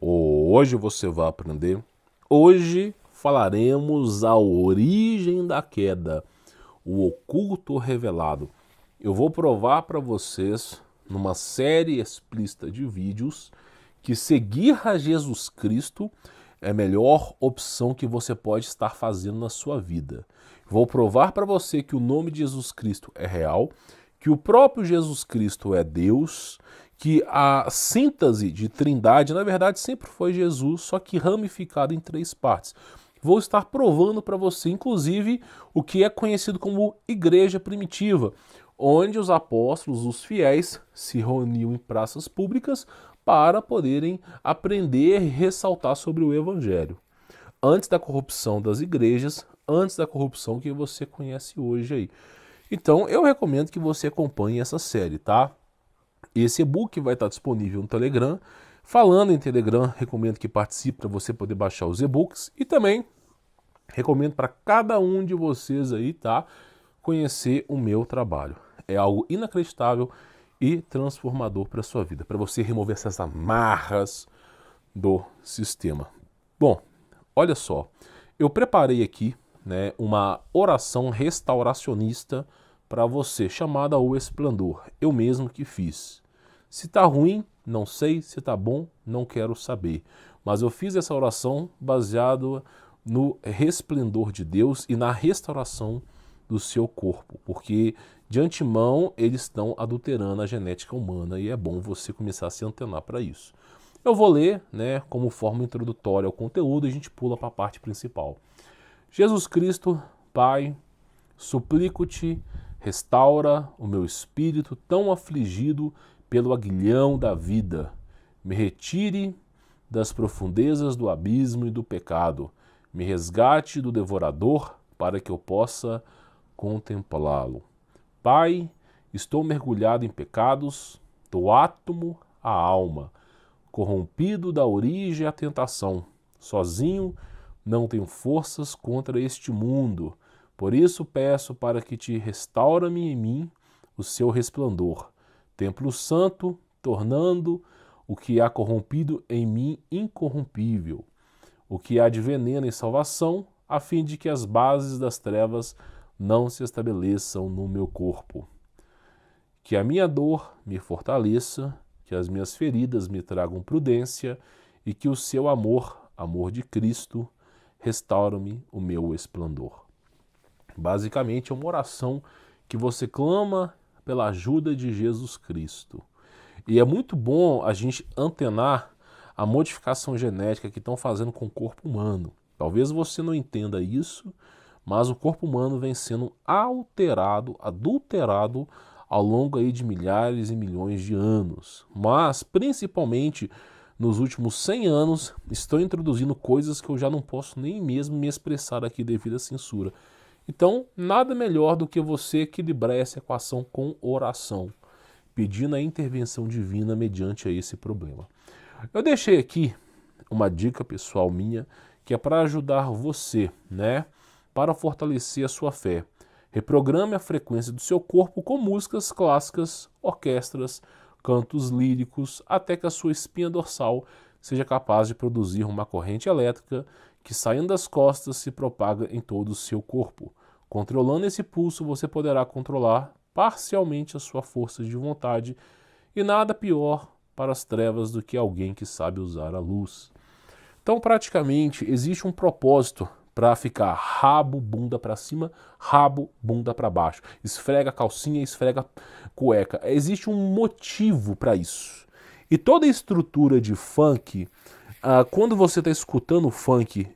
Hoje você vai aprender. Hoje falaremos a origem da queda, o oculto revelado. Eu vou provar para vocês, numa série explícita de vídeos, que seguir a Jesus Cristo é a melhor opção que você pode estar fazendo na sua vida. Vou provar para você que o nome de Jesus Cristo é real, que o próprio Jesus Cristo é Deus, que a síntese de Trindade, na verdade, sempre foi Jesus, só que ramificado em 3 partes. Vou estar provando para você, inclusive, o que é conhecido como igreja primitiva, onde os apóstolos, os fiéis, se reuniam em praças públicas para poderem aprender e ressaltar sobre o evangelho. Antes da corrupção das igrejas, antes da corrupção que você conhece hoje aí. Então, eu recomendo que você acompanhe essa série, tá? Esse e-book vai estar disponível no Telegram. Falando em Telegram, recomendo que participe para você poder baixar os e-books. E também recomendo para cada um de vocês aí, tá? Conhecer o meu trabalho. É algo inacreditável e transformador para a sua vida, para você remover essas amarras do sistema. Bom, olha só, eu preparei aqui, né, uma oração restauracionista para você, chamada O Esplendor. Eu mesmo que fiz. Se tá ruim, não sei. Se tá bom, não quero saber. Mas eu fiz essa oração baseado no resplendor de Deus e na restauração do seu corpo, porque de antemão eles estão adulterando a genética humana e é bom você começar a se antenar para isso. Eu vou ler, né, como forma introdutória ao conteúdo e a gente pula para a parte principal. Jesus Cristo, Pai, suplico-te, restaura o meu espírito tão afligido pelo aguilhão da vida. Me retire das profundezas do abismo e do pecado. Me resgate do devorador para que eu possa contemplá-lo. Pai, estou mergulhado em pecados, do átomo à alma, corrompido da origem à tentação. Sozinho não tenho forças contra este mundo. Por isso peço para que te restaura-me em mim o seu resplandor, templo santo, tornando o que há corrompido em mim incorrompível, o que há de veneno em salvação, a fim de que as bases das trevas não se estabeleçam no meu corpo. Que a minha dor me fortaleça, que as minhas feridas me tragam prudência e que o seu amor, amor de Cristo, restaure-me o meu esplendor. Basicamente é uma oração que você clama pela ajuda de Jesus Cristo. E é muito bom a gente antenar a modificação genética que estão fazendo com o corpo humano. Talvez você não entenda isso, mas o corpo humano vem sendo alterado, adulterado ao longo aí de milhares e milhões de anos. Mas, principalmente nos últimos 100 anos, estão introduzindo coisas que eu já não posso nem mesmo me expressar aqui devido à censura. Então, nada melhor do que você equilibrar essa equação com oração, pedindo a intervenção divina mediante a esse problema. Eu deixei aqui uma dica pessoal minha, que é para ajudar você, né, para fortalecer a sua fé. Reprograme a frequência do seu corpo com músicas clássicas, orquestras, cantos líricos, até que a sua espinha dorsal seja capaz de produzir uma corrente elétrica que, saindo das costas, se propaga em todo o seu corpo. Controlando esse pulso, você poderá controlar parcialmente a sua força de vontade, e nada pior para as trevas do que alguém que sabe usar a luz. Então, praticamente, existe um propósito para ficar rabo, bunda para cima, rabo, bunda para baixo. Esfrega calcinha, esfrega cueca. Existe um motivo para isso. E toda a estrutura de funk, quando você está escutando funk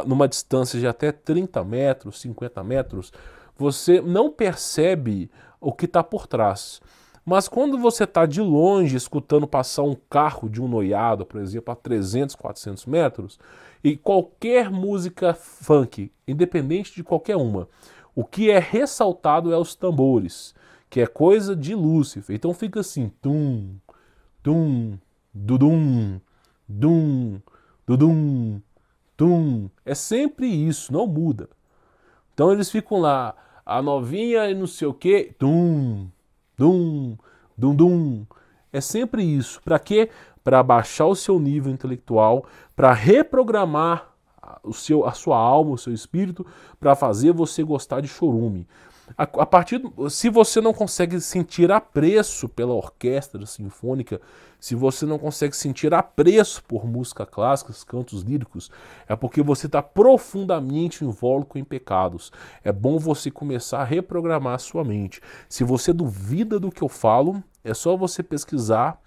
numa distância de até 30 metros, 50 metros, você não percebe o que está por trás. Mas quando você está de longe escutando passar um carro de um noiado, por exemplo, a 300, 400 metros, e qualquer música funk, independente de qualquer uma, o que é ressaltado é os tambores, que é coisa de Lúcifer. Então fica assim, tum, tum, dudum, dum, dudum, tum. É sempre isso, não muda. Então eles ficam lá, a novinha e não sei o que, tum, dum, dum, dum. É sempre isso. Para quê? para baixar o seu nível intelectual, para reprogramar a sua alma, o seu espírito, para fazer você gostar de chorume. Se você não consegue sentir apreço pela orquestra sinfônica, se você não consegue sentir apreço por música clássica, cantos líricos, é porque você está profundamente invólucro em pecados. É bom você começar a reprogramar a sua mente. Se você duvida do que eu falo, é só você pesquisar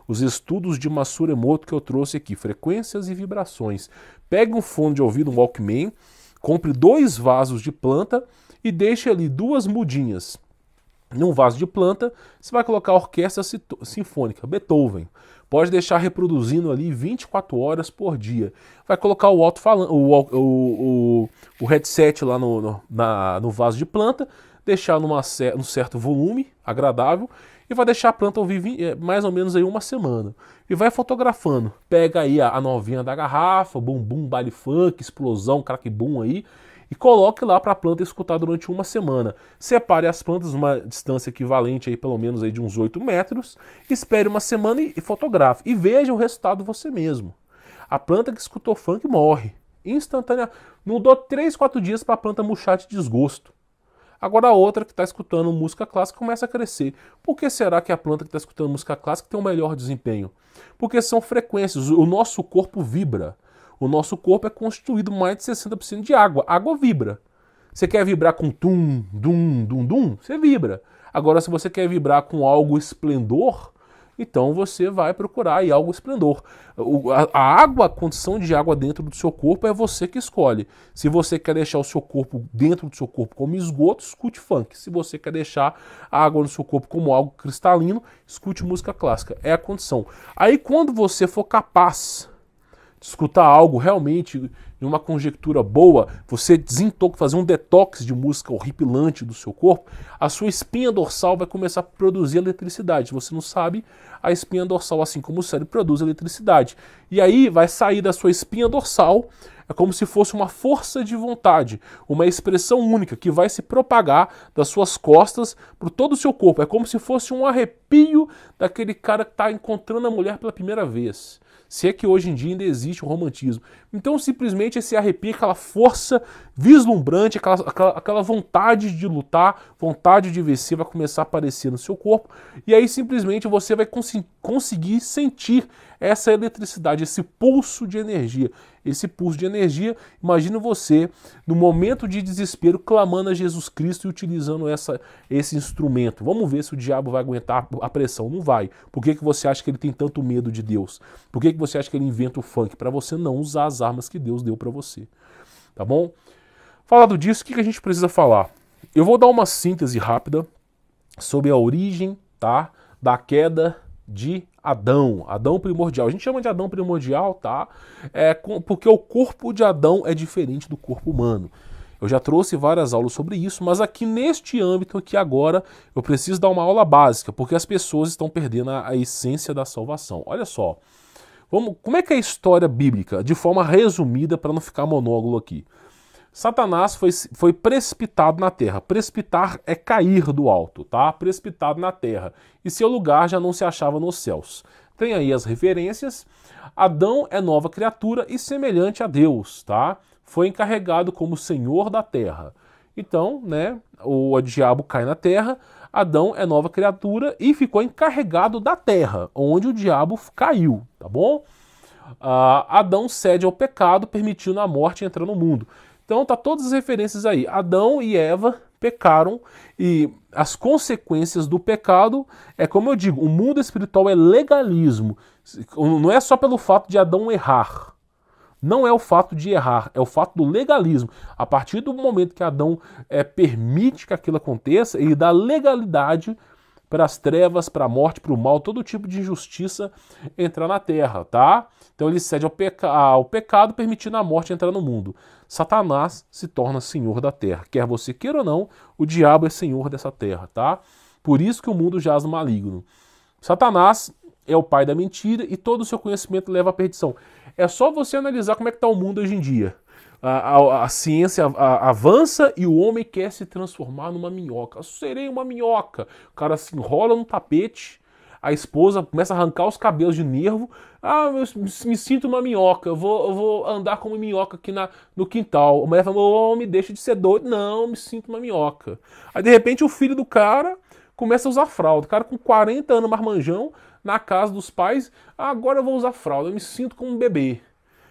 os estudos de Masaru Emoto que eu trouxe aqui, frequências e vibrações. Pegue um fone de ouvido, um Walkman, compre 2 vasos de planta e deixe ali 2 mudinhas. Num vaso de planta, você vai colocar a orquestra sinfônica, Beethoven. Pode deixar reproduzindo ali 24 horas por dia. Vai colocar o alto-falante, o headset lá no vaso de planta, deixar num certo volume agradável e vai deixar a planta ouvir mais ou menos aí 1 semana. E vai fotografando. Pega aí a novinha da garrafa, bumbum, baile funk, explosão, crack boom aí, e coloque lá para a planta escutar durante 1 semana. Separe as plantas numa distância equivalente aí pelo menos aí de uns 8 metros, espere 1 semana e fotografe. E veja o resultado você mesmo. A planta que escutou funk morre. Instantaneamente. Não dou 3, 4 dias para a planta murchar de desgosto. Agora a outra que está escutando música clássica começa a crescer. Por que será que a planta que está escutando música clássica tem um melhor desempenho? Porque são frequências. O nosso corpo vibra. O nosso corpo é constituído mais de 60% de água. A água vibra. Você quer vibrar com tum, dum, dum, dum? Você vibra. Agora, se você quer vibrar com algo esplendor, então você vai procurar aí algo esplendor. A água, a condição de água dentro do seu corpo é você que escolhe. Se você quer deixar o seu corpo dentro do seu corpo como esgoto, escute funk. Se você quer deixar a água no seu corpo como algo cristalino, escute música clássica. É a condição. Aí quando você for capaz de escutar algo realmente em uma conjectura boa, você fazer um detox de música horripilante do seu corpo, a sua espinha dorsal vai começar a produzir eletricidade. Se você não sabe, a espinha dorsal, assim como o cérebro, produz eletricidade. E aí vai sair da sua espinha dorsal, é como se fosse uma força de vontade, uma expressão única que vai se propagar das suas costas para todo o seu corpo. É como se fosse um arrepio daquele cara que está encontrando a mulher pela primeira vez. Se é que hoje em dia ainda existe o romantismo. Então simplesmente esse arrepio, aquela força vislumbrante, aquela vontade de lutar, vontade de vencer vai começar a aparecer no seu corpo. E aí simplesmente você vai conseguir sentir essa eletricidade, esse pulso de energia. Esse pulso de energia, imagina você no momento de desespero clamando a Jesus Cristo e utilizando esse instrumento. Vamos ver se o diabo vai aguentar a pressão. Não vai. Por que você acha que ele tem tanto medo de Deus? Por que você acha que ele inventa o funk? Para você não usar as armas que Deus deu para você. Tá bom? Falado disso, o que a gente precisa falar? Eu vou dar uma síntese rápida sobre a origem, tá, da queda de Adão, Adão primordial. A gente chama de Adão primordial, tá? Porque o corpo de Adão é diferente do corpo humano. Eu já trouxe várias aulas sobre isso, mas aqui neste âmbito aqui agora eu preciso dar uma aula básica, porque as pessoas estão perdendo a essência da salvação. Olha só, como é que é a história bíblica? De forma resumida, para não ficar monólogo aqui. Satanás foi precipitado na terra. Precipitar é cair do alto, tá? Precipitado na terra. E seu lugar já não se achava nos céus. Tem aí as referências. Adão é nova criatura e semelhante a Deus, tá? Foi encarregado como senhor da terra. Então, né, o diabo cai na terra, Adão é nova criatura e ficou encarregado da terra, onde o diabo caiu, tá bom? Adão cede ao pecado, permitindo a morte entrar no mundo. Então tá todas as referências aí. Adão e Eva pecaram e as consequências do pecado é como eu digo, o mundo espiritual é legalismo. Não é só pelo fato de Adão errar. Não é o fato de errar, é o fato do legalismo. A partir do momento que Adão permite que aquilo aconteça, ele dá legalidade para as trevas, para a morte, para o mal, todo tipo de injustiça entrar na terra, tá? Então ele cede ao pecado, permitindo a morte entrar no mundo. Satanás se torna senhor da terra. Quer você queira ou não, o diabo é senhor dessa terra, tá? Por isso que o mundo jaz no maligno. Satanás é o pai da mentira e todo o seu conhecimento leva à perdição. É só você analisar como é que está o mundo hoje em dia. A ciência avança e o homem quer se transformar numa minhoca. Eu serei uma minhoca. O cara se enrola no tapete, a esposa começa a arrancar os cabelos de nervo. Ah, eu me sinto uma minhoca, eu vou andar como minhoca aqui no quintal. A mulher fala, homem, deixa de ser doido. Não, eu me sinto uma minhoca. Aí de repente o filho do cara começa a usar fralda. O cara com 40 anos, marmanjão, na casa dos pais, agora eu vou usar fralda, eu me sinto como um bebê.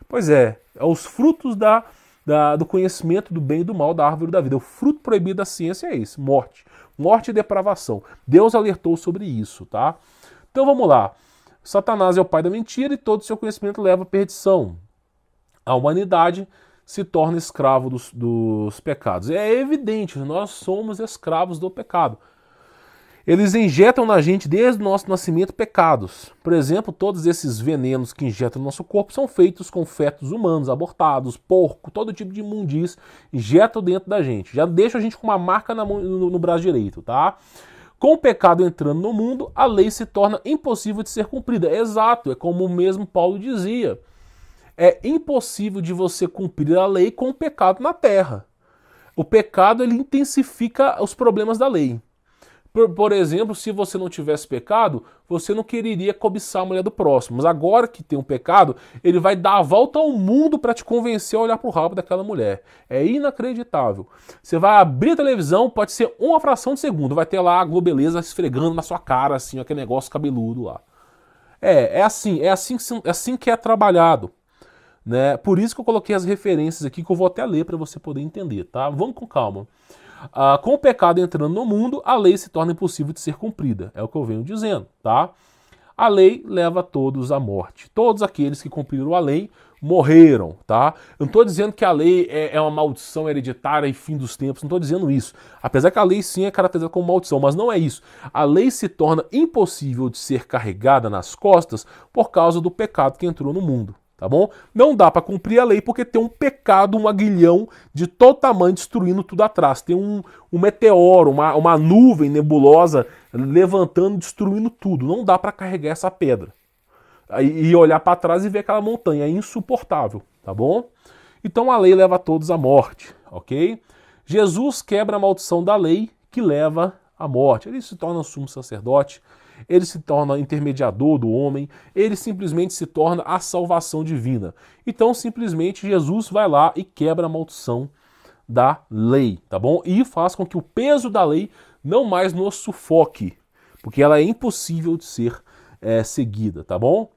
Pois é os frutos do conhecimento do bem e do mal da árvore da vida. O fruto proibido da ciência é esse, morte. Morte e depravação. Deus alertou sobre isso, tá? Então vamos lá. Satanás é o pai da mentira e todo o seu conhecimento leva à perdição. A humanidade se torna escravo dos pecados. É evidente, nós somos escravos do pecado. Eles injetam na gente, desde o nosso nascimento, pecados. Por exemplo, todos esses venenos que injetam no nosso corpo são feitos com fetos humanos, abortados, porco, todo tipo de imundície, injetam dentro da gente. Já deixa a gente com uma marca no braço direito, tá? Com o pecado entrando no mundo, a lei se torna impossível de ser cumprida. Exato, é como o mesmo Paulo dizia. É impossível de você cumprir a lei com o pecado na terra. O pecado, ele intensifica os problemas da lei. Por exemplo, se você não tivesse pecado, você não quereria cobiçar a mulher do próximo. Mas agora que tem um pecado, ele vai dar a volta ao mundo para te convencer a olhar pro rabo daquela mulher. É inacreditável. Você vai abrir a televisão, pode ser uma fração de segundo, vai ter lá a Globeleza esfregando na sua cara, assim, aquele negócio cabeludo lá. É assim que é trabalhado. Né? Por isso que eu coloquei as referências aqui, que eu vou até ler para você poder entender, tá? Vamos com calma. Com o pecado entrando no mundo, a lei se torna impossível de ser cumprida. É o que eu venho dizendo, tá? A lei leva todos à morte. Todos aqueles que cumpriram a lei morreram, tá? Eu não estou dizendo que a lei é uma maldição hereditária e fim dos tempos, não estou dizendo isso. Apesar que a lei sim é caracterizada como maldição, mas não é isso. A lei se torna impossível de ser carregada nas costas por causa do pecado que entrou no mundo. Tá bom? Não dá para cumprir a lei porque tem um pecado, um aguilhão de todo tamanho destruindo tudo atrás. Tem um meteoro, uma nuvem nebulosa levantando, destruindo tudo. Não dá para carregar essa pedra. E olhar para trás e ver aquela montanha. É insuportável, tá bom? Então a lei leva todos à morte, ok? Jesus quebra a maldição da lei que leva à morte. Ele se torna sumo sacerdote. Ele se torna intermediador do homem, ele simplesmente se torna a salvação divina. Então, simplesmente, Jesus vai lá e quebra a maldição da lei, tá bom? E faz com que o peso da lei não mais nos sufoque, porque ela é impossível de ser seguida, tá bom?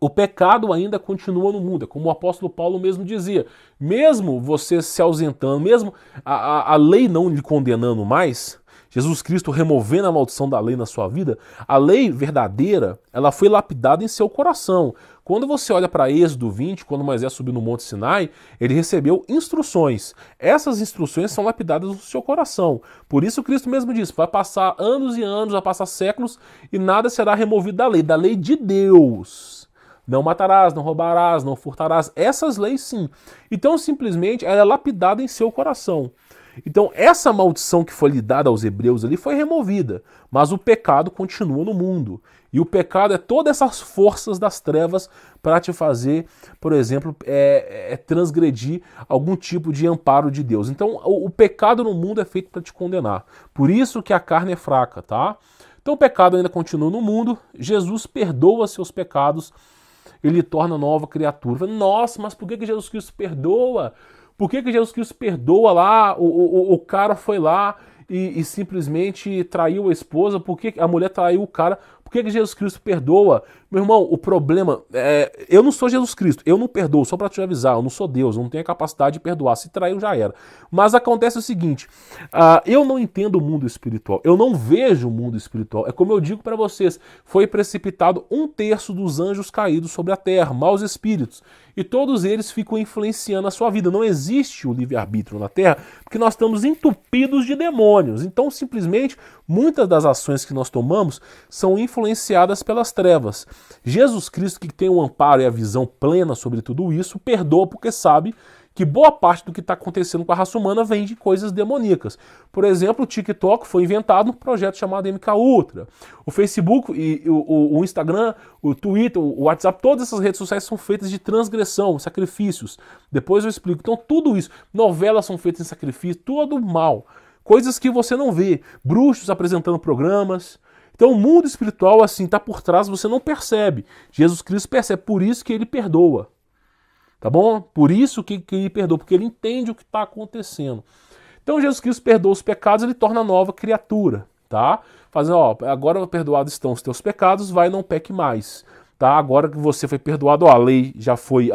O pecado ainda continua no mundo, é como o apóstolo Paulo mesmo dizia. Mesmo você se ausentando, mesmo a lei não lhe condenando mais, Jesus Cristo removendo a maldição da lei na sua vida, a lei verdadeira, ela foi lapidada em seu coração. Quando você olha para Êxodo 20, quando Moisés subiu no Monte Sinai, ele recebeu instruções. Essas instruções são lapidadas no seu coração. Por isso Cristo mesmo disse, vai passar anos e anos, vai passar séculos e nada será removido da lei de Deus. Não matarás, não roubarás, não furtarás. Essas leis sim. Então simplesmente ela é lapidada em seu coração. Então essa maldição que foi lhe dada aos hebreus ali foi removida, mas o pecado continua no mundo. E o pecado é todas essas forças das trevas para te fazer, por exemplo, transgredir algum tipo de amparo de Deus. Então o pecado no mundo é feito para te condenar. Por isso que a carne é fraca, tá? Então o pecado ainda continua no mundo, Jesus perdoa seus pecados, ele torna nova criatura. Nossa, mas por que Jesus Cristo perdoa? Por que Jesus Cristo perdoa lá? O cara foi lá e simplesmente traiu a esposa. Por que a mulher traiu o cara? Por que Jesus Cristo perdoa? Meu irmão, o problema eu não sou Jesus Cristo, eu não perdoo, só para te avisar, eu não sou Deus, eu não tenho a capacidade de perdoar. Se traiu, já era. Mas acontece o seguinte, eu não entendo o mundo espiritual, eu não vejo o mundo espiritual. É como eu digo para vocês, foi precipitado 1/3 dos anjos caídos sobre a terra, maus espíritos, e todos eles ficam influenciando a sua vida. Não existe o livre-arbítrio na terra, porque nós estamos entupidos de demônios. Então, simplesmente, muitas das ações que nós tomamos são influenciadas pelas trevas. Jesus Cristo, que tem o amparo e a visão plena sobre tudo isso, perdoa porque sabe que boa parte do que está acontecendo com a raça humana vem de coisas demoníacas. Por exemplo, o TikTok foi inventado num projeto chamado MK Ultra. O Facebook, o Instagram, o Twitter, o WhatsApp, todas essas redes sociais são feitas de transgressão, sacrifícios. Depois eu explico. Então tudo isso, novelas são feitas em sacrifício, tudo mal. Coisas que você não vê. Bruxos apresentando programas. Então o mundo espiritual, assim, está por trás, você não percebe. Jesus Cristo percebe, por isso que ele perdoa. Tá bom? Por isso que ele perdoa, porque ele entende o que está acontecendo. Então Jesus Cristo perdoa os pecados, ele torna nova criatura, tá? Fazendo, ó, agora perdoados estão os teus pecados, vai, não peque mais, tá? Agora que você foi perdoado, ó, a lei já foi,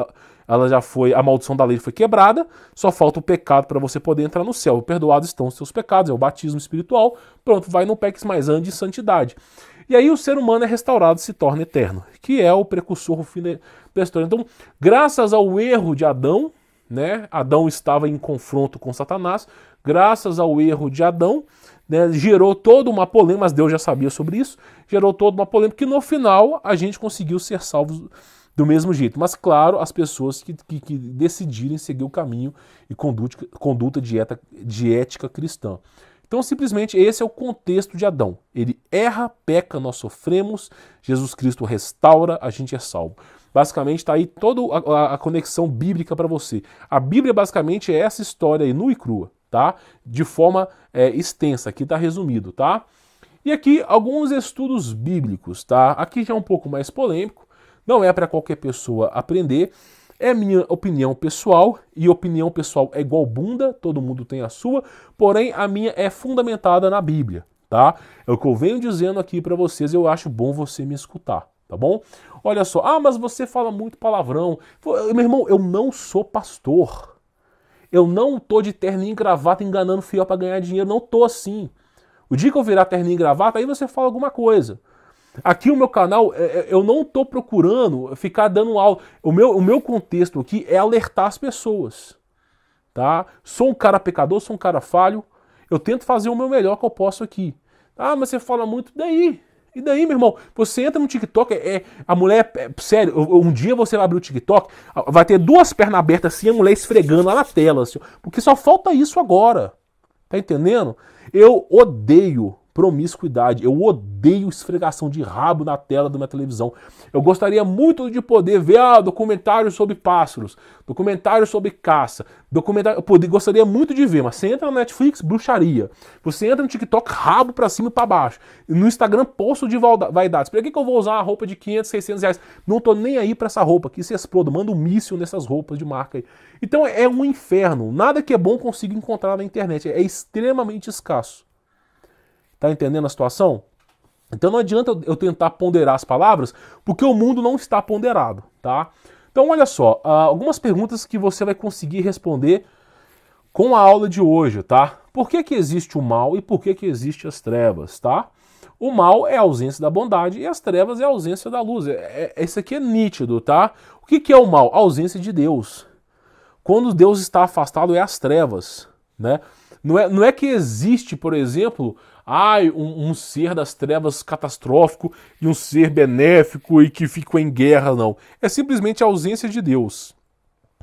a maldição da lei foi quebrada, só falta o pecado para você poder entrar no céu. Perdoados estão os teus pecados, é o batismo espiritual, pronto, vai, não peques mais, ande em santidade. E aí o ser humano é restaurado e se torna eterno, que é o precursor, o fim da história. Então, graças ao erro de Adão, né, Adão estava em confronto com Satanás, graças ao erro de Adão, né, gerou toda uma polêmica, mas Deus já sabia sobre isso, gerou toda uma polêmica que no final a gente conseguiu ser salvos do mesmo jeito. Mas claro, as pessoas que decidirem seguir o caminho e conduta de ética cristã. Então, simplesmente, esse é o contexto de Adão. Ele erra, peca, nós sofremos, Jesus Cristo restaura, a gente é salvo. Basicamente, está aí toda a conexão bíblica para você. A Bíblia, basicamente, é essa história aí, nua e crua, tá? De forma extensa, aqui está resumido, tá? E aqui, alguns estudos bíblicos, tá? Aqui já é um pouco mais polêmico, não é para qualquer pessoa aprender. É minha opinião pessoal, e opinião pessoal é igual bunda, todo mundo tem a sua, porém a minha é fundamentada na Bíblia, tá? É o que eu venho dizendo aqui para vocês, eu acho bom você me escutar, tá bom? Olha só, mas você fala muito palavrão. Meu irmão, eu não sou pastor. Eu não tô de terninho e gravata enganando fiel para ganhar dinheiro, não tô assim. O dia que eu virar terninho e gravata, aí você fala alguma coisa. Aqui o meu canal, eu não estou procurando ficar dando aula. O meu contexto aqui é alertar as pessoas. Tá? Sou um cara pecador, sou um cara falho. Eu tento fazer o meu melhor que eu posso aqui. Mas você fala muito, daí? E daí, meu irmão? Você entra no TikTok, a mulher, sério, um dia você vai abrir o TikTok, vai ter duas pernas abertas assim, a mulher esfregando lá na tela, assim, porque só falta isso agora. Tá entendendo? Eu odeio promiscuidade, eu odeio esfregação de rabo na tela da minha televisão. Eu gostaria muito de poder ver documentários sobre pássaros, documentários sobre caça, gostaria muito de ver, mas você entra no Netflix, bruxaria. Você entra no TikTok, rabo pra cima e pra baixo. No Instagram, posto de vaidades. Pra que eu vou usar uma roupa de 500, 600 reais? Não tô nem aí pra essa roupa, que se exploda, manda um míssil nessas roupas de marca aí. Então é um inferno, nada que é bom consigo encontrar na internet, é extremamente escasso. Tá entendendo a situação? Então não adianta eu tentar ponderar as palavras, porque o mundo não está ponderado, tá? Então olha só, algumas perguntas que você vai conseguir responder com a aula de hoje, tá? Por que existe o mal e por que existe as trevas, tá? O mal é a ausência da bondade e as trevas é a ausência da luz. Isso aqui é nítido, tá? O que é o mal? A ausência de Deus. Quando Deus está afastado é as trevas, né? Não é que existe, por exemplo, um ser das trevas catastrófico e um ser benéfico e que ficou em guerra, não. É simplesmente a ausência de Deus.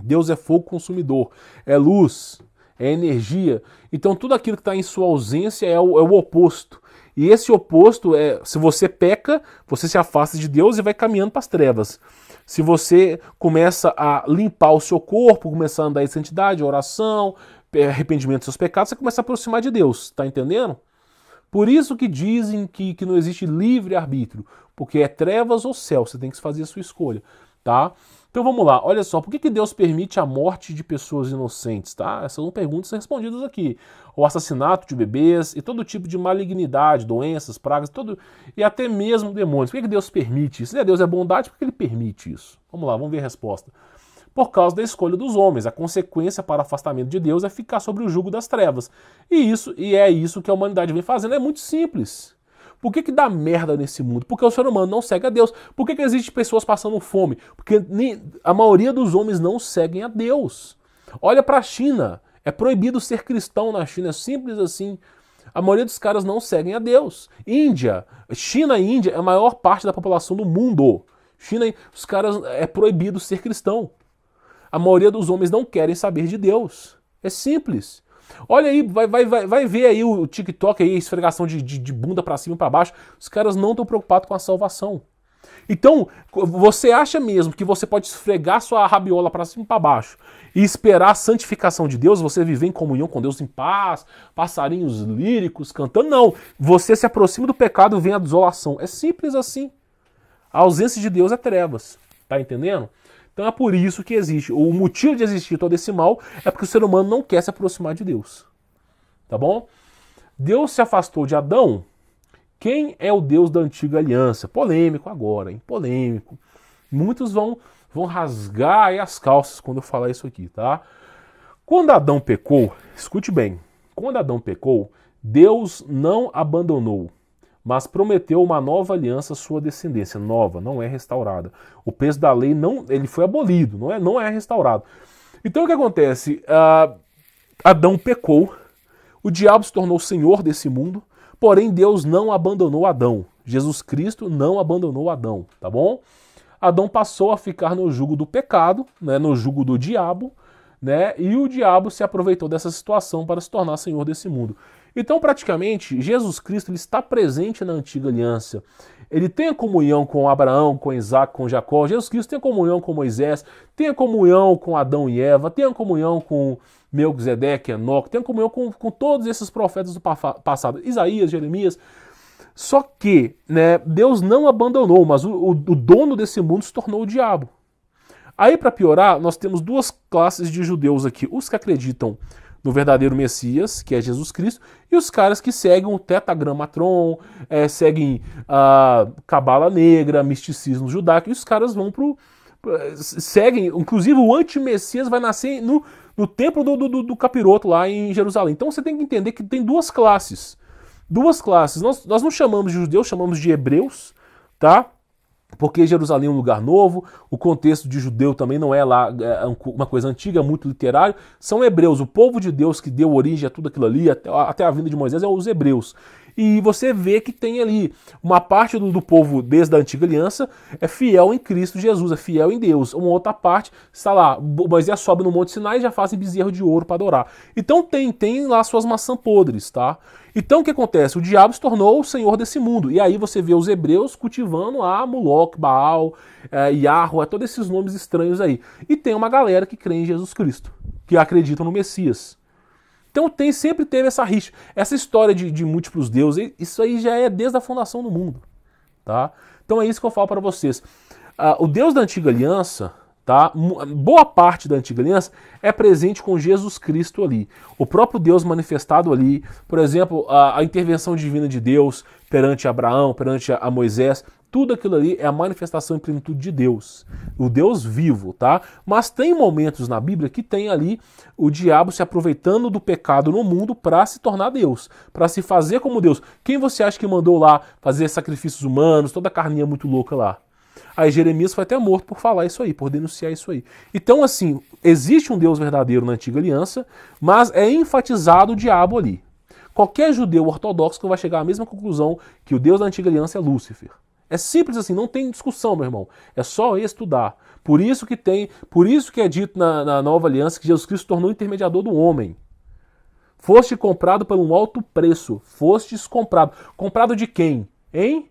Deus é fogo consumidor, é luz, é energia. Então tudo aquilo que está em sua ausência é o oposto. E esse oposto se você peca, você se afasta de Deus e vai caminhando para as trevas. Se você começa a limpar o seu corpo, começar a andar em santidade, oração, arrependimento dos seus pecados, você começa a aproximar de Deus, tá entendendo? Por isso que dizem que não existe livre-arbítrio, porque é trevas ou céu, você tem que fazer a sua escolha, tá? Então vamos lá, olha só, por que Deus permite a morte de pessoas inocentes, tá? Essas são perguntas respondidas aqui. O assassinato de bebês e todo tipo de malignidade, doenças, pragas, e até mesmo demônios. Por que Deus permite isso? Se Deus é bondade, por que Ele permite isso? Vamos lá, vamos ver a resposta. Por causa da escolha dos homens. A consequência para o afastamento de Deus é ficar sobre o jugo das trevas. E é isso que a humanidade vem fazendo. É muito simples. Por que dá merda nesse mundo? Porque o ser humano não segue a Deus. Por que existem pessoas passando fome? Porque a maioria dos homens não seguem a Deus. Olha para a China. É proibido ser cristão na China. É simples assim. A maioria dos caras não seguem a Deus. China e Índia é a maior parte da população do mundo. Os caras é proibido ser cristão. A maioria dos homens não querem saber de Deus. É simples. Olha aí, vai ver aí o TikTok aí, a esfregação de bunda pra cima e pra baixo. Os caras não estão preocupados com a salvação. Então, você acha mesmo que você pode esfregar sua rabiola para cima e para baixo e esperar a santificação de Deus, você viver em comunhão com Deus em paz, passarinhos líricos cantando? Não. Você se aproxima do pecado, vem a desolação. É simples assim. A ausência de Deus é trevas. Tá entendendo? Então é por isso que existe. O motivo de existir todo esse mal é porque o ser humano não quer se aproximar de Deus. Tá bom? Deus se afastou de Adão. Quem é o Deus da antiga aliança? Polêmico agora, hein? Polêmico. Muitos vão rasgar aí as calças quando eu falar isso aqui, tá? Quando Adão pecou, escute bem. Quando Adão pecou, Deus não abandonou, mas prometeu uma nova aliança à sua descendência. Nova, não é restaurada. O peso da lei ele foi abolido, não é restaurado. Então o que acontece? Adão pecou, o diabo se tornou senhor desse mundo, porém Deus não abandonou Adão. Jesus Cristo não abandonou Adão, tá bom? Adão passou a ficar no jugo do pecado, né, no jugo do diabo, né, e o diabo se aproveitou dessa situação para se tornar senhor desse mundo. Então, praticamente, Jesus Cristo ele está presente na antiga aliança. Ele tem a comunhão com Abraão, com Isaac, com Jacó. Jesus Cristo tem a comunhão com Moisés, tem a comunhão com Adão e Eva, tem a comunhão com Melquisedeque, Enoque, tem a comunhão com todos esses profetas do passado, Isaías, Jeremias. Só que, né, Deus não abandonou, mas o dono desse mundo se tornou o diabo. Aí, para piorar, nós temos duas classes de judeus aqui. Os que acreditam no verdadeiro Messias, que é Jesus Cristo, e os caras que seguem o Tetragramatron, seguem a Cabala Negra, misticismo judaico, e os caras vão seguem, inclusive o anti-Messias vai nascer no templo do capiroto lá em Jerusalém. Então você tem que entender que tem duas classes. Duas classes. Nós não chamamos de judeus, chamamos de hebreus, tá? Porque Jerusalém é um lugar novo, o contexto de judeu também não é lá uma coisa antiga, muito literário. São hebreus, o povo de Deus que deu origem a tudo aquilo ali, até a vinda de Moisés, é os hebreus. E você vê que tem ali uma parte do povo desde a antiga aliança é fiel em Cristo Jesus, é fiel em Deus. Uma outra parte está lá, Moisés sobe no Monte Sinai e já fazem bezerro de ouro para adorar. Então tem lá suas maçãs podres, tá? Então o que acontece? O diabo se tornou o senhor desse mundo. E aí você vê os hebreus cultivando a Moloque, Baal, Yahweh, todos esses nomes estranhos aí. E tem uma galera que crê em Jesus Cristo, que acreditam no Messias. Então sempre teve essa rixa. Essa história de múltiplos deuses, isso aí já é desde a fundação do mundo. Tá? Então é isso que eu falo para vocês. O Deus da antiga aliança, tá? Boa parte da antiga aliança é presente com Jesus Cristo ali. O próprio Deus manifestado ali, por exemplo, a intervenção divina de Deus perante Abraão, perante a Moisés, tudo aquilo ali é a manifestação em plenitude de Deus, o Deus vivo, tá? Mas tem momentos na Bíblia que tem ali o diabo se aproveitando do pecado no mundo para se tornar Deus, para se fazer como Deus. Quem você acha que mandou lá fazer sacrifícios humanos, toda a carninha muito louca lá? Aí Jeremias foi até morto por falar isso aí, por denunciar isso aí. Então, assim, existe um Deus verdadeiro na antiga aliança, mas é enfatizado o diabo ali. Qualquer judeu ortodoxo vai chegar à mesma conclusão que o Deus da antiga aliança é Lúcifer. É simples assim, não tem discussão, meu irmão. É só estudar. Por isso que é dito na nova aliança que Jesus Cristo se tornou intermediador do homem. Foste comprado por um alto preço. Fostes comprado. Comprado de quem? Hein?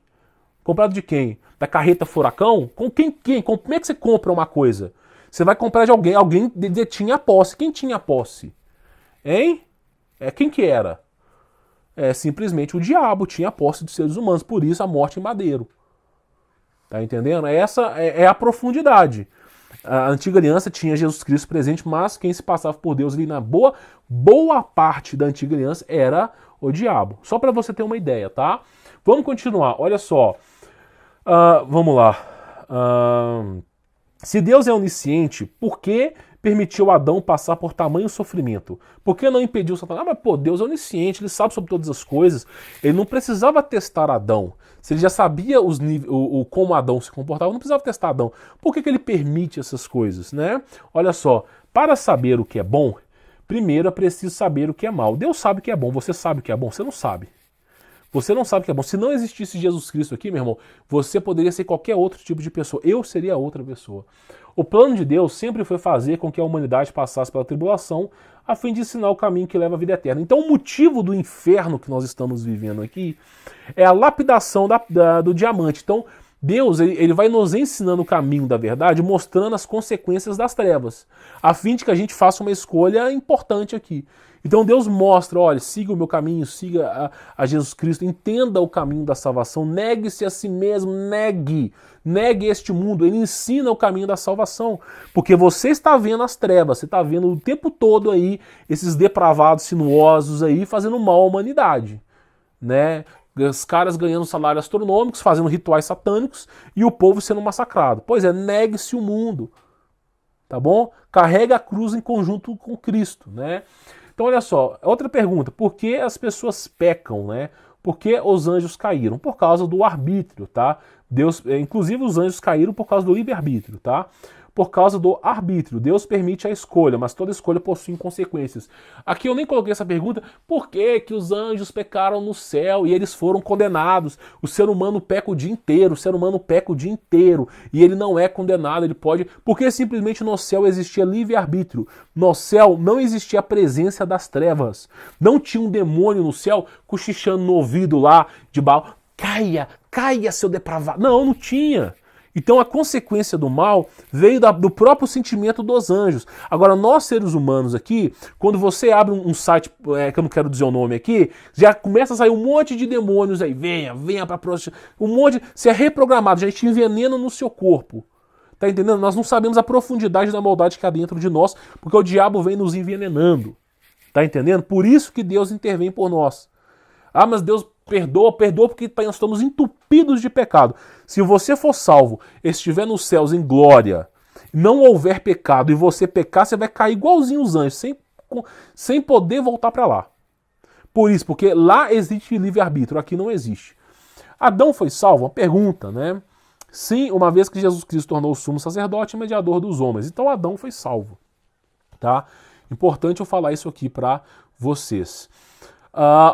Comprado de quem? Da carreta furacão? Com quem? Como é que você compra uma coisa? Você vai comprar de alguém. Alguém detinha a posse. Quem tinha a posse? Hein? Quem que era? Simplesmente o diabo tinha a posse dos seres humanos. Por isso a morte em madeiro. Tá entendendo? Essa é a profundidade. A antiga aliança tinha Jesus Cristo presente, mas quem se passava por Deus ali na boa parte da antiga aliança era o diabo. Só para você ter uma ideia, tá? Vamos continuar. Olha só. Vamos lá. Se Deus é onisciente, por que permitiu Adão passar por tamanho sofrimento? Por que não impediu Satanás? Mas Deus é onisciente, ele sabe sobre todas as coisas. Ele não precisava testar Adão. Se ele já sabia como Adão se comportava, não precisava testar Adão. Por que ele permite essas coisas, né? Olha só, para saber o que é bom, primeiro é preciso saber o que é mal. Deus sabe o que é bom, você sabe o que é bom, você não sabe. Você não sabe o que é bom. Se não existisse Jesus Cristo aqui, meu irmão, você poderia ser qualquer outro tipo de pessoa. Eu seria outra pessoa. O plano de Deus sempre foi fazer com que a humanidade passasse pela tribulação a fim de ensinar o caminho que leva à vida eterna. Então o motivo do inferno que nós estamos vivendo aqui é a lapidação do diamante. Então Deus ele vai nos ensinando o caminho da verdade, mostrando as consequências das trevas, a fim de que a gente faça uma escolha importante aqui. Então Deus mostra, olha, siga o meu caminho, siga a Jesus Cristo, entenda o caminho da salvação, negue-se a si mesmo, negue este mundo. Ele ensina o caminho da salvação, porque você está vendo as trevas, você está vendo o tempo todo aí esses depravados sinuosos aí fazendo mal à humanidade, né? Os caras ganhando salários astronômicos, fazendo rituais satânicos e o povo sendo massacrado. Pois é, negue-se o mundo, tá bom? Carrega a cruz em conjunto com Cristo, né? Então olha só, outra pergunta, por que as pessoas pecam, né? Por que os anjos caíram? Por causa do arbítrio, tá? Deus, inclusive os anjos caíram por causa do livre-arbítrio, tá? Por causa do arbítrio. Deus permite a escolha, mas toda escolha possui consequências. Aqui eu nem coloquei essa pergunta, por que que os anjos pecaram no céu e eles foram condenados? O ser humano peca o dia inteiro, e ele não é condenado, ele pode... Porque simplesmente no céu existia livre-arbítrio. No céu não existia a presença das trevas. Não tinha um demônio no céu cochichando no ouvido lá de Baal. Caia, seu depravado. Não tinha. Então a consequência do mal veio do próprio sentimento dos anjos. Agora nós seres humanos aqui, quando você abre um site, que eu não quero dizer o nome aqui, já começa a sair um monte de demônios aí, venha pra prostituição, um monte, você é reprogramado, já te envenena no seu corpo. Tá entendendo? Nós não sabemos a profundidade da maldade que há dentro de nós, porque o diabo vem nos envenenando. Tá entendendo? Por isso que Deus intervém por nós. Ah, mas Deus perdoa porque nós estamos entupidos de pecado. Se você for salvo, estiver nos céus em glória, não houver pecado e você pecar, você vai cair igualzinho os anjos, sem poder voltar para lá. Por isso, porque lá existe livre-arbítrio, aqui não existe. Adão foi salvo? Uma pergunta, né? Sim, uma vez que Jesus Cristo tornou o sumo sacerdote e mediador dos homens. Então Adão foi salvo. Tá? Importante eu falar isso aqui para vocês.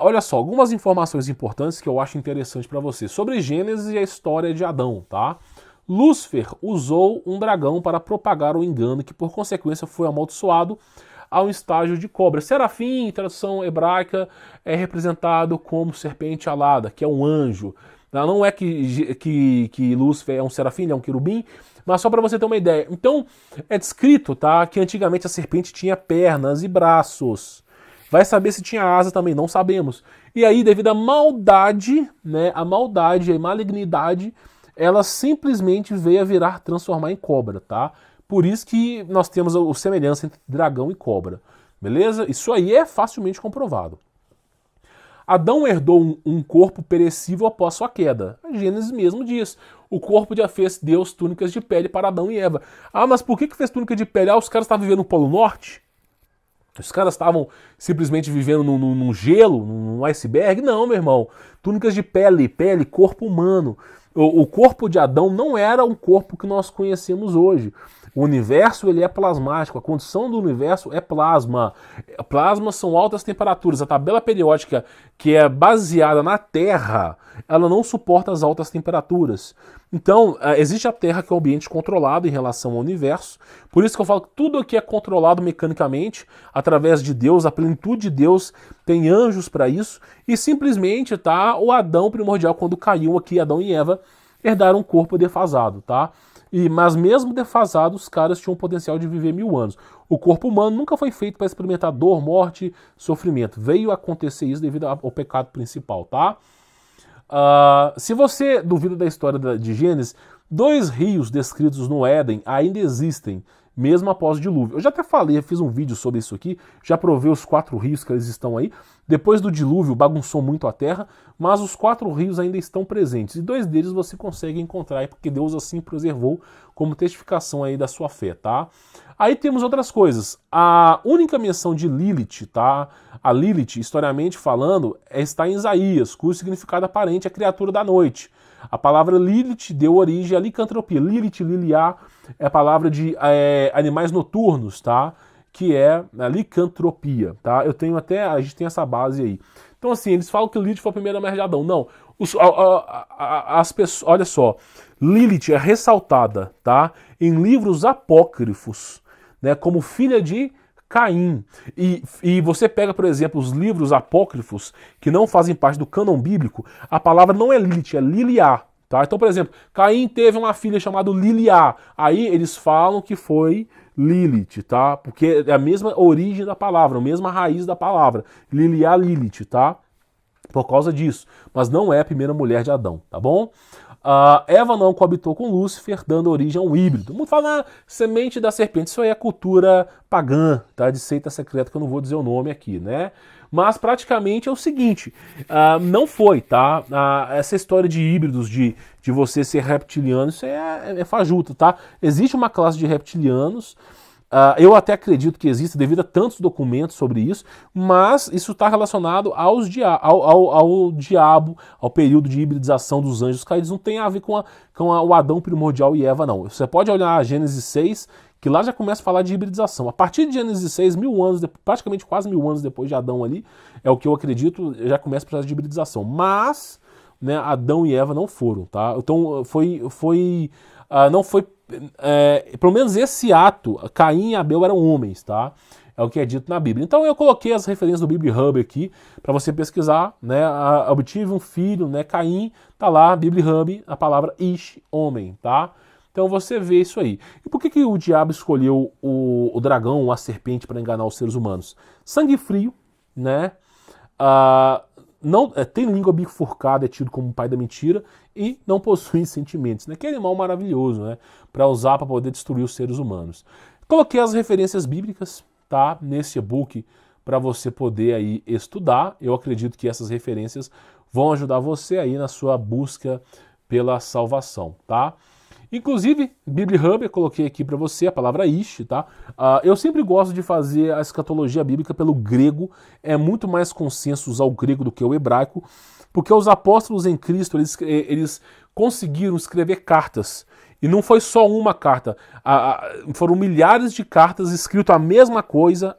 Olha só, algumas informações importantes que eu acho interessante para você sobre Gênesis e a história de Adão, tá? Lúcifer usou um dragão para propagar o engano que por consequência foi amaldiçoado a um estágio de cobra. Serafim, em tradução hebraica, é representado como serpente alada, que é um anjo. Não é que Lúcifer é um serafim, ele é um querubim, mas só para você ter uma ideia. Então, é descrito, tá, que antigamente a serpente tinha pernas e braços. Vai saber se tinha asa também, não sabemos. E aí, devido à maldade, né, a malignidade, ela simplesmente veio a virar, transformar em cobra, tá? Por isso que nós temos a semelhança entre dragão e cobra, beleza? Isso aí é facilmente comprovado. Adão herdou um corpo perecível após sua queda. A Gênesis mesmo diz. O corpo já fez Deus túnicas de pele para Adão e Eva. Ah, mas por que fez túnica de pele? Ah, os caras estavam vivendo no Polo Norte? Os caras estavam simplesmente vivendo num gelo, num iceberg? Não, meu irmão. Túnicas de pele, corpo humano. O corpo de Adão não era um corpo que nós conhecemos hoje. O universo ele é plasmático, a condição do universo é plasma. Plasma são altas temperaturas. A tabela periódica que é baseada na Terra, ela não suporta as altas temperaturas. Então, existe a Terra que é um ambiente controlado em relação ao universo. Por isso que eu falo que tudo aqui é controlado mecanicamente, através de Deus, a plenitude de Deus, tem anjos para isso. E simplesmente, tá, o Adão primordial, quando caiu aqui, Adão e Eva, herdaram um corpo defasado, tá? Mas mesmo defasados, os caras tinham o potencial de viver 1000 anos. O corpo humano nunca foi feito para experimentar dor, morte, sofrimento. Veio a acontecer isso devido ao pecado principal, tá? Se você duvida da história de Gênesis, 2 rios descritos no Éden ainda existem, mesmo após o dilúvio. Eu já até falei, fiz um vídeo sobre isso aqui, já provei os 4 rios que eles estão aí. Depois do dilúvio bagunçou muito a terra, mas os 4 rios ainda estão presentes. E 2 deles você consegue encontrar, porque Deus assim preservou como testificação aí da sua fé, tá? Aí temos outras coisas. A única menção de Lilith, tá? A Lilith, historicamente falando, está em Isaías, cujo significado aparente é criatura da noite. A palavra Lilith deu origem à licantropia. Lilith, liliar, é a palavra de animais noturnos, tá? Que é a licantropia, tá? A gente tem essa base aí. Então assim, eles falam que Lilith foi a primeira mulher de Adão. Não, as pessoas, olha só, Lilith é ressaltada, tá? Em livros apócrifos, né? Como filha de Caim. E você pega, por exemplo, os livros apócrifos que não fazem parte do cânon bíblico, a palavra não é Lilith, é Liliá, Tá? Então, por exemplo, Caim teve uma filha chamada Liliá. Aí eles falam que foi Lilith, tá? Porque é a mesma origem da palavra, a mesma raiz da palavra. Liliá, Lilith, tá? Por causa disso. Mas não é a primeira mulher de Adão, tá bom? Eva não coabitou com Lúcifer, dando origem a um híbrido. Muito fala semente da serpente. Isso aí é cultura pagã, tá? De seita secreta, que eu não vou dizer o nome aqui, né? Mas praticamente é o seguinte, não foi, tá? Essa história de híbridos, de você ser reptiliano, isso é fajuto, tá? Existe uma classe de reptilianos, eu até acredito que existe devido a tantos documentos sobre isso, mas isso está relacionado ao diabo, ao período de hibridização dos anjos caídos, não tem a ver com o Adão primordial e Eva, não. Você pode olhar a Gênesis 6, que lá já começa a falar de hibridização. A partir de Gênesis 6, praticamente quase 1000 anos depois de Adão ali, é o que eu acredito, já começa o processo de hibridização. Mas, né, Adão e Eva não foram, tá? Então não foi, pelo menos esse ato, Caim e Abel eram homens, tá? É o que é dito na Bíblia. Então eu coloquei as referências do BibleHub aqui para você pesquisar, né? Obtive um filho, né? Caim, tá lá, BibleHub, a palavra Ish, homem, tá? Então você vê isso aí. E por que o diabo escolheu o dragão, a serpente, para enganar os seres humanos? Sangue frio, né? Não, tem língua bifurcada, é tido como o pai da mentira, e não possui sentimentos, né? Que animal maravilhoso, né? Para usar para poder destruir os seres humanos. Coloquei as referências bíblicas, tá? Nesse e-book para você poder aí estudar. Eu acredito que essas referências vão ajudar você aí na sua busca pela salvação, tá? Inclusive, BibleHub, eu coloquei aqui para você a palavra Ish, tá? Eu sempre gosto de fazer a escatologia bíblica pelo grego, é muito mais consenso usar o grego do que o hebraico, porque os apóstolos em Cristo, eles conseguiram escrever cartas, e não foi só uma carta, foram milhares de cartas escritas a mesma coisa,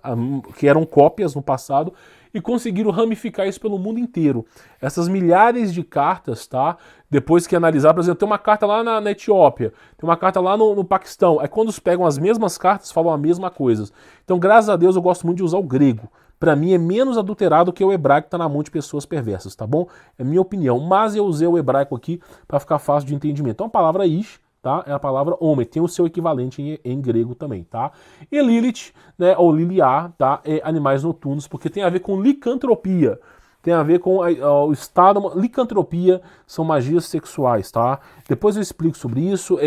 que eram cópias no passado, e conseguiram ramificar isso pelo mundo inteiro. Essas milhares de cartas, tá? Depois que analisar, por exemplo, tem uma carta lá na Etiópia, tem uma carta lá no Paquistão. Aí quando pegam as mesmas cartas, falam a mesma coisa. Então, graças a Deus, eu gosto muito de usar o grego. Para mim é menos adulterado que o hebraico que está na mão de pessoas perversas, tá bom? É minha opinião. Mas eu usei o hebraico aqui para ficar fácil de entendimento. Então a palavra Ish, tá? É a palavra homem, tem o seu equivalente em grego também, tá? E Lilith, né, ou Liliá, tá? É animais noturnos, porque tem a ver com licantropia. Tem a ver com o estado... Licantropia são magias sexuais, tá? Depois eu explico sobre isso.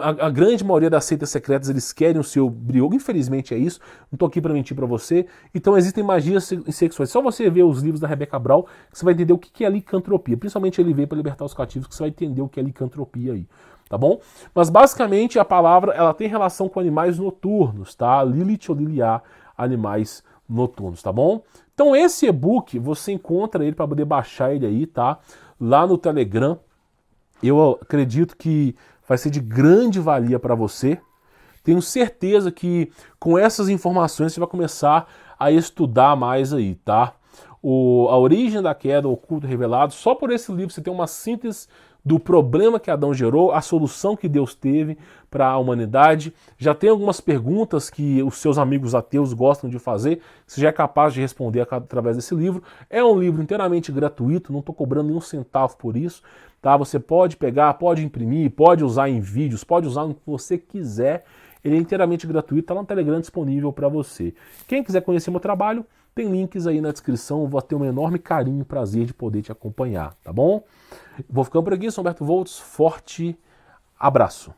A grande maioria das seitas secretas, eles querem o seu brioco. Infelizmente é isso. Não tô aqui para mentir para você. Então existem magias sexuais. Só você ver os livros da Rebecca Brown que você vai entender o que é licantropia. Principalmente ele veio para libertar os cativos, que você vai entender o que é licantropia aí. Tá bom? Mas basicamente a palavra, ela tem relação com animais noturnos, tá? Lilith ou Liliá, animais noturnos, tá bom? Então esse e-book, você encontra ele para poder baixar ele aí, tá? Lá no Telegram. Eu acredito que vai ser de grande valia para você. Tenho certeza que com essas informações você vai começar a estudar mais aí, tá? A origem da queda, o oculto revelado, só por esse livro você tem uma síntese do problema que Adão gerou, a solução que Deus teve para a humanidade. Já tem algumas perguntas que os seus amigos ateus gostam de fazer, você já é capaz de responder através desse livro. É um livro inteiramente gratuito, não estou cobrando nenhum centavo por isso, tá? Você pode pegar, pode imprimir, pode usar em vídeos, pode usar no que você quiser. Ele é inteiramente gratuito, está lá no Telegram disponível para você. Quem quiser conhecer meu trabalho, tem links aí na descrição, vou ter um enorme carinho e prazer de poder te acompanhar, tá bom? Vou ficando por aqui, sou Humberto Volts, forte abraço.